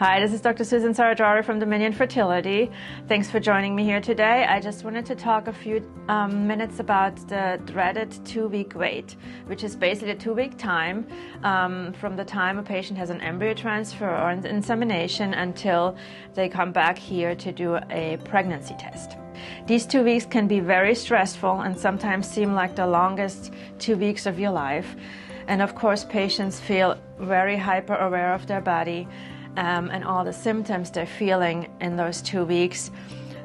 Hi, this is Dr. Susan Sarajari from Dominion Fertility. Thanks for joining me here today. I just wanted to talk a few minutes about the dreaded 2-week wait, which is basically a 2-week time from the time a patient has an embryo transfer or an insemination until they come back here to do a pregnancy test. These 2 weeks can be very stressful and sometimes seem like the longest 2 weeks of your life. And of course, patients feel very hyper aware of their body and all the symptoms they're feeling in those 2 weeks,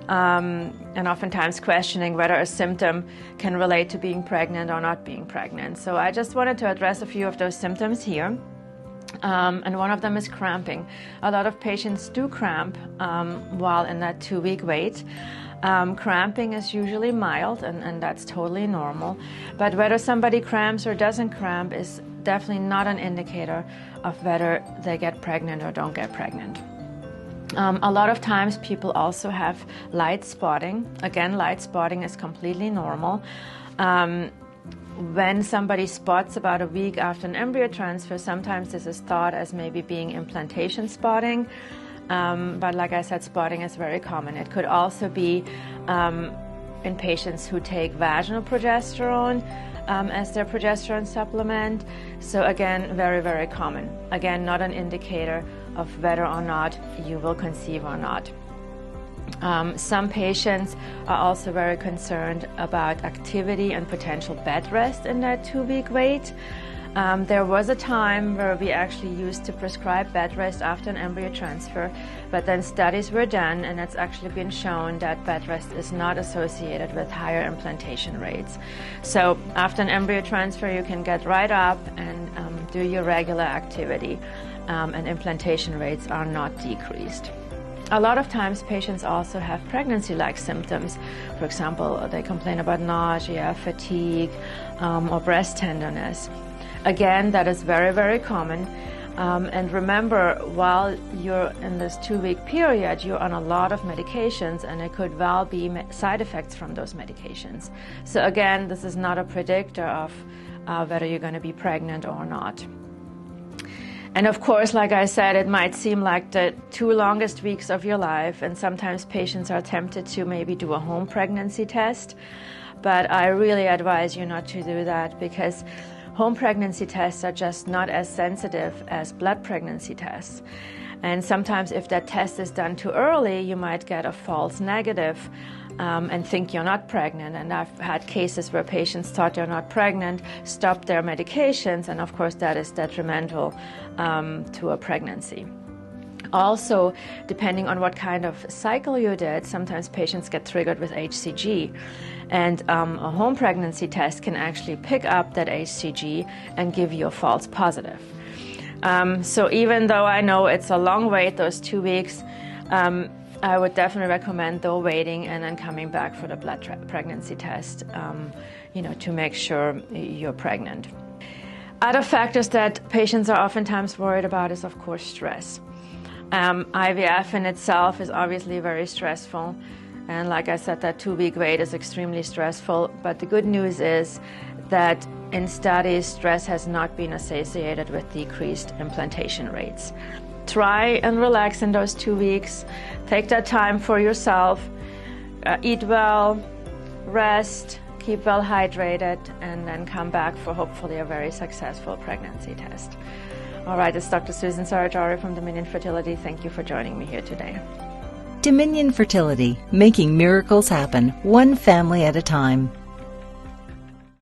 and oftentimes questioning whether a symptom can relate to being pregnant or not being pregnant. So I just wanted to address a few of those symptoms here. And one of them is cramping. A lot of patients do cramp while in that 2-week wait. Cramping is usually mild, and that's totally normal. But whether somebody cramps or doesn't cramp is definitely not an indicator of whether they get pregnant or don't get pregnant. A lot of times people also have light spotting. Again, light spotting is completely normal. When somebody spots about a week after an embryo transfer, sometimes this is thought as maybe being implantation spotting. But like I said, spotting is very common. It could also be in patients who take vaginal progesterone as their progesterone supplement. So again, very, very common. Again, not an indicator of whether or not you will conceive or not. Some patients are also very concerned about activity and potential bed rest in that 2-week wait. There was a time where we actually used to prescribe bed rest after an embryo transfer, but then studies were done and it's actually been shown that bed rest is not associated with higher implantation rates. So after an embryo transfer, you can get right up and do your regular activity, and implantation rates are not decreased. A lot of times patients also have pregnancy-like symptoms. For example, they complain about nausea, fatigue, or breast tenderness. Again, that is very, very common. And remember, while you're in this 2-week period, you're on a lot of medications, and it could well be side effects from those medications. So again, this is not a predictor of whether you're going to be pregnant or not. And of course, like I said, it might seem like the 2 longest weeks of your life, and sometimes patients are tempted to maybe do a home pregnancy test. But I really advise you not to do that, because home pregnancy tests are just not as sensitive as blood pregnancy tests. And sometimes if that test is done too early, you might get a false negative and think you're not pregnant. And I've had cases where patients thought they're not pregnant, stopped their medications, and of course that is detrimental to a pregnancy. Also, depending on what kind of cycle you did, sometimes patients get triggered with HCG. And a home pregnancy test can actually pick up that HCG and give you a false positive. So even though I know it's a long wait, those 2 weeks, I would definitely recommend though waiting and then coming back for the blood pregnancy test, to make sure you're pregnant. Other factors that patients are oftentimes worried about is, of course, stress. IVF in itself is obviously very stressful. And like I said, that 2-week wait is extremely stressful. But the good news is that in studies, stress has not been associated with decreased implantation rates. Try and relax in those 2 weeks. Take that time for yourself. Eat well, rest, keep well hydrated, and then come back for hopefully a very successful pregnancy test. All right, it's Dr. Susan Sarajari from Dominion Fertility. Thank you for joining me here today. Dominion Fertility, making miracles happen, one family at a time.